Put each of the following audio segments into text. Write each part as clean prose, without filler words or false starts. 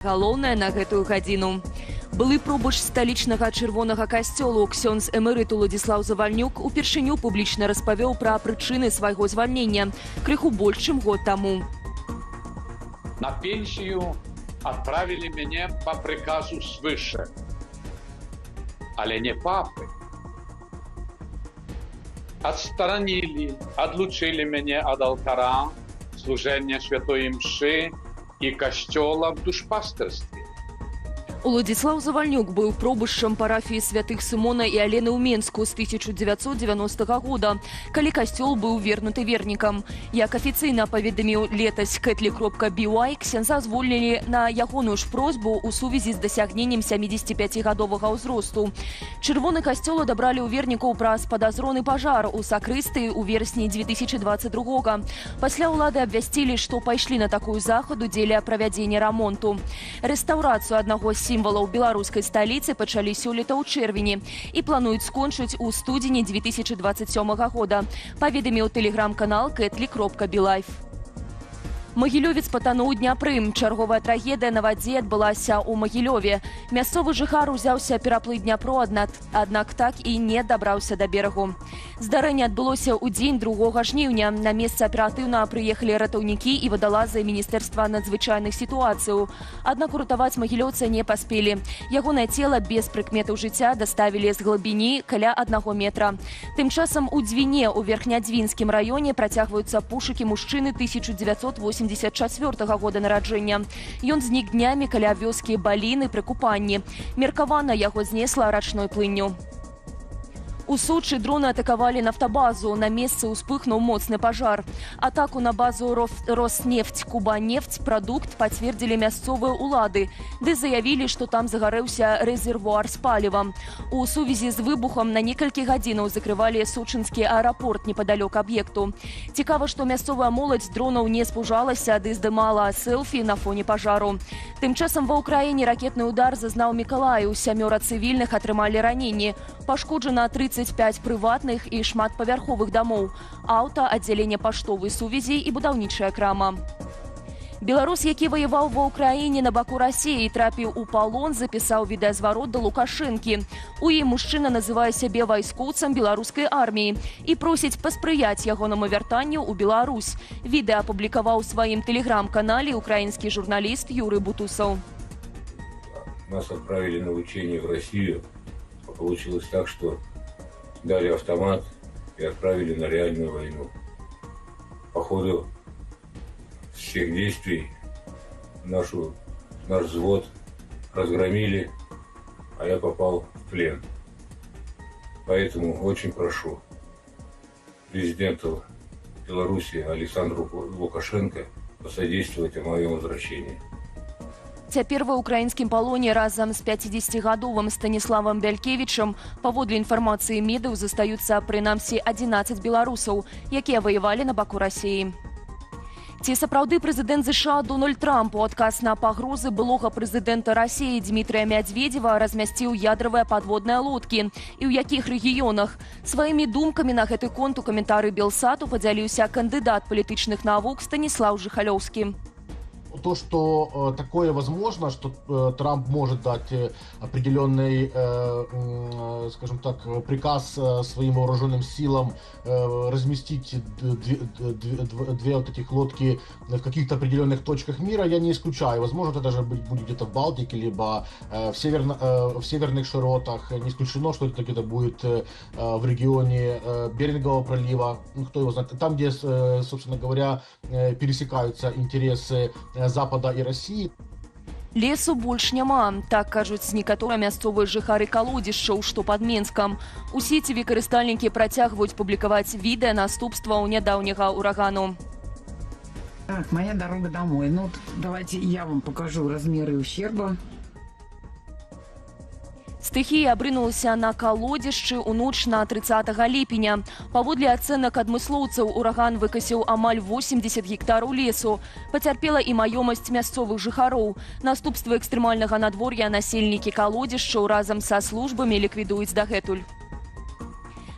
Галоўнае на гэтую гадзіну. Былы пробач сталічнага чырвонага касцёлу ксёндз эмерыт Уладзіслаў Завальнюк упершыню публічна распавёў пра прычыны свайго звальнення крыху больш чым год таму. На пенсию отправили меня по приказу свыше, але не папы. Отстранили, отлучили меня от алтаря, служения святой мши и костёла в душпастерстве. Уладзіслаў Завальнюк быў пробышчам парафіі святых Сымона і Алены ў Менску з 1990 года, калі касцёл быў вернуты вернікам. Як афіцыйна паведаміў летась Ketli.by, ксяндза звольнілі на ягоную ж просьбу ў сувязі з дасягненнем 75-гадовага ўзросту. Чырвоны касцёл адабралі ў вернікаў праз падазроны пажар у сакрыстыі ў верасні 2022. Пасля ўлады абвясцілі, што пайшлі на такую захаду дзеля правядзення рамонту. Рэстаўрацыю аднаго з сімвалаў беларускай сталіцы пачалі сёлета ў чэрвені і плануюць скончыць у студзені 2027 года, паведаміў тэлеграм-канал Ketli.by. Магілёвец патануў у Дняпры. Чарговая трагедыя на вадзе адбылася ў Магілёве. Мясцовы жыхар узяўся пераплыць Дняпро, аднак так і не дабраўся да берагу. Здарэнне адбылося ў дзень 2 жніўня. На месца аператыўна прыехалі ратаўнікі і вадалазы Міністэрства надзвычайных сітуацыяў. Аднак уратаваць магілёўца не паспелі. Ягонае цела без прыкметаў жыцця даставілі з глыбіні каля 1 метра. Тым часам у Дзвіне ў Верхнядзвінскім раёне працягваюцца пошукі мужчыны 1984 года нараджэння. Ён знік днямі каля вёскі Баліны пры купанні. Меркавана яго знесла рачной плынню. У Сочы дроны атакавалі нафтабазу. На месцы ўспыхнуў моцны пажар. Атаку на базу Роснефть Кубанефть прадукт пацвердзілі мясцовыя ўлады, ды заявілі, што там загарэўся рэзервуар з палівам. У сувязі з выбухам на некалькі гадзінаў закрывалі сочынскі аэрапорт непадалёк аб'екту. Цікава, што мясцовая моладзь дронаў не спужалася, ды здымала селфі на фоне пажару. Тым часам ва ўкраіне ракетны удар зазнаў Мікалаеў. 7 цывільных атрымалі раненні. Пашкоджана 35 прыватных і шматпавярховых дамоў, аўта, аддзяленне паштовай сувязі і будаўнічая крама. Беларус, які ваяваў ва ўкраіне на баку Расіі, трапіў у палон, запісаў відэазварот да Лукашэнкі. У ім мужчына называе сябе вайскоўцам беларускай арміі і просіць паспрыяць ягонаму вяртанню ў Беларусь. Відэа апублікаваў у сваім тэлеграм-канале украінскі журналіст Юрый Бутусаў. Нас отправили на учение в Россию. Получилось так, что дали автомат и отправили на реальную войну. По ходу всех действий наш взвод разгромили, а я попал в плен. Поэтому очень прошу президента Беларуси Александру Лукашенко посодействовать о моем возвращении. Цяпер ва ўкраінскім палоне разам з 50-гадовым Станіславам Бялькевічам, паводле інфармацыі медыў, застаюцца прынамсі 11 беларусаў, якія ваявалі на баку Расіі. Ці сапраўды прэзідэнт США Дональд Трамп у адказ на пагрозы былога прэзідэнта Расіі Дмітрыя Мядзведзева размясціў ядравыя падводныя лодкі і ў якіх рэгіёнах? Сваімі думкамі на гэты конт у каментары Белсату падзяліўся кандыдат палітычных навук Станіслаў Жыхалёўскі. То, что такое возможно, что Трамп может дать определенный, скажем так, приказ своим вооруженным силам разместить две вот этих лодки в каких-то определенных точках мира, я не исключаю. Возможно, это даже будет где-то в Балтике, либо в северных широтах. Не исключено, что это где-то будет в регионе Берингового пролива, кто его знает, там, где, собственно говоря, пересекаются интересы Запада і Расіі. Лесу больш няма, так кажуць некаторыя мясцовыя жыхары калодзішчаў, што пад Менскам. У сеціве карыстальнікі працягваюць публікаваць відэа наступстваў нядаўняга урагану. Так, моя дорога домой. Ну, давайте я вам покажу размеры ущерба. Стыхія абрынулася на калодзішчы ў ноч на 30 ліпеня. Паводле ацэнак адмыслоўцаў, ураган выкасіў амаль 80 гектараў лесу. Пацярпела і маёмасць мясцовых жыхароў. Наступствы экстрэмальнага надвор'я насельнікі калодзішчаў разам са службамі ліквідуюць дагэтуль.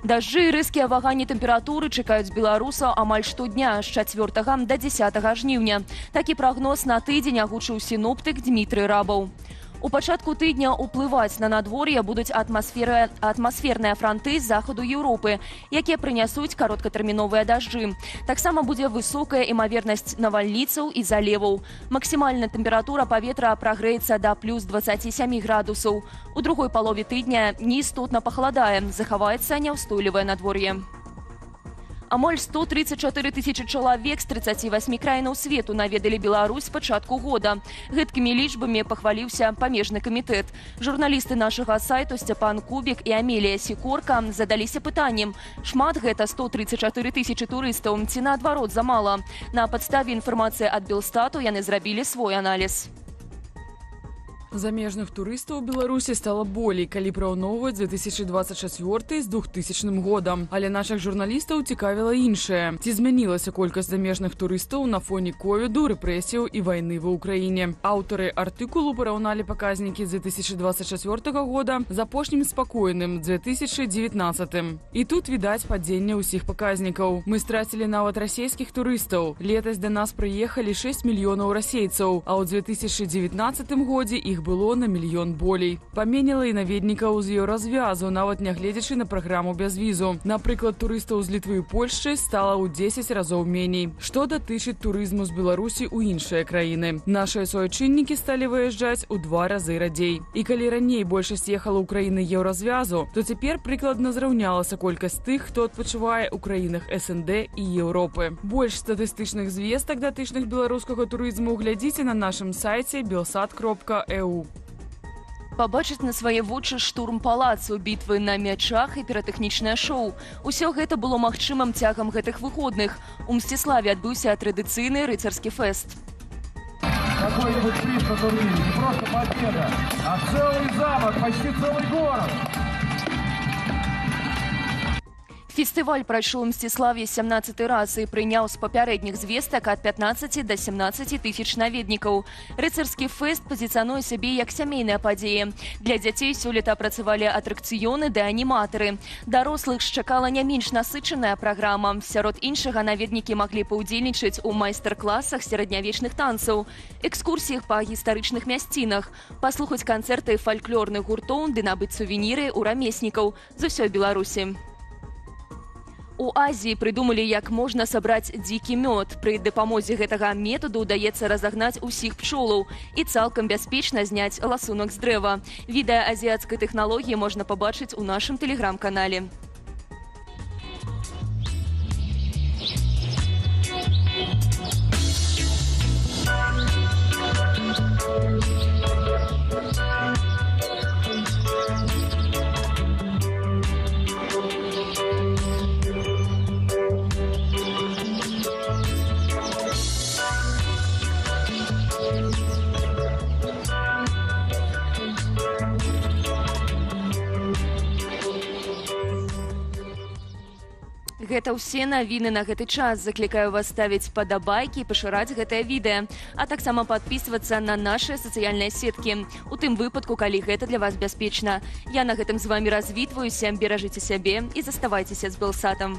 Дажджы і рэзкія ваганні тэмпературы чакаюць беларусаў амаль штодня з 4 да 10 жніўня. Такі прагноз на тыдзень агучыў сіноптык Дмітрый Рабаў. У пачатку тыдня ўплываць на надвор'е будуць атмасферныя франты з захаду Еўропы, якія прынясуць кароткатэрміновыя дажджы. Таксама будзе высокая імавернасць навальніцаў і залеваў. Максімальная тэмпература паветра прагрэецца да плюс 27 градусаў. У другой палове тыдня неістотна пахаладае, захаваецца няўстойлівае надвор'е. Амаль 134 тысячи чалавек з 38 краінаў свету наведалі Беларусь з пачатку года. Гэткімі лічбамі пахваліўся памежны камітэт. Журналісты нашага сайту Сцяпан Кубік і Амелія Сікорка задаліся пытаннем: шмат гэта 134 тысячи турыстаў ці наадварот замала? На падставе інфармацыі ад Белстату яны зрабілі свой аналіз. Замежных турыстаў у Беларусі стала болей, калі параўноўваць 2024 з 2000 годам. Але нашых журналістаў цікавіла іншае. Ці змянілася колькасць замежных турыстаў на фоне ковіду, рэпрэсіяў і вайны ва ўкраіне? Аўтары артыкулу параўналі паказнікі з 2024 года з апошнім спакойным 2019. І тут відаць падзенне ўсіх паказнікаў. Мы страцілі нават расейскіх турыстаў. Летась да нас прыехалі 6 мільёнаў расейцаў, а ў 2019 годзе іх было на мільён болей. Паменяла і наведнікаў з еўразвязу, нават нягледзячы на праграму бязвізу. Напрыклад, турыстаў з Літвы і Польшчы стала ў 10 разоў меней. Што датычыць турызму з Беларусі ў іншыя краіны? Нашыя суайчыннікі сталі выязджаць у 2 разы радзей. І калі раней большасць ехала ў краіны еўразвязу, то цяпер прыкладна зраўнялася колькасць тых, хто адпачывае ў краінах СНД і Еўропы. Больш статыстычных звестак датычных беларускага турызму глядзіце на нашым сайце belsat.eu. Пабачыць на свае вочы штурм палацу, бітвы на мячах і піратэхнічнае шоу. Усё гэта было магчымым цягам гэтых выходных. У Мсціславе адбыўся традыцыйны рыцарскі фэст. Какой-нибудь приз на турнире, не просто победа, а целый замок, почти целый город. Фестываль прайшоў у Мсціславе 17 раз і прыняў з папярэдніх звестак ад 15 да 17 тысяч наведнікаў. Рыцарскі фэст пазіцыянуе сябе як сямейная падзея. Для дзяцей сёлета працавалі атракцыёны ды аніматары. Дарослых чакала не менш насычаная праграма. Сярод іншага наведнікі маглі паўдзельнічаць у майстар-класах сярэднявечных танцаў, экскурсіях па гістарычных мясцінах, паслухаць канцэрты фальклорных гуртоў ды набыць сувеніры ў рамеснікаў з усёй Беларусі. У Азіі прыдумалі, як можна сабраць дзікі мёд. Пры дапамозе гэтага метаду ўдаецца разагнаць усіх пчолаў і цалкам бяспечна зняць ласунак з дрэва. Відэа азіяцкай тэхналогіі можна пабачыць у нашым тэлеграм-канале. Гэта ўсе навіны на гэты час. Заклікаю вас ставіць падабайкі і пашыраць гэтае відэа, а таксама падпісвацца на нашыя сацыяльныя сеткі. У тым выпадку, калі гэта для вас бяспечна. Я на гэтым з вамі развітваюся, беражыце сябе і заставайцеся з Белсатам.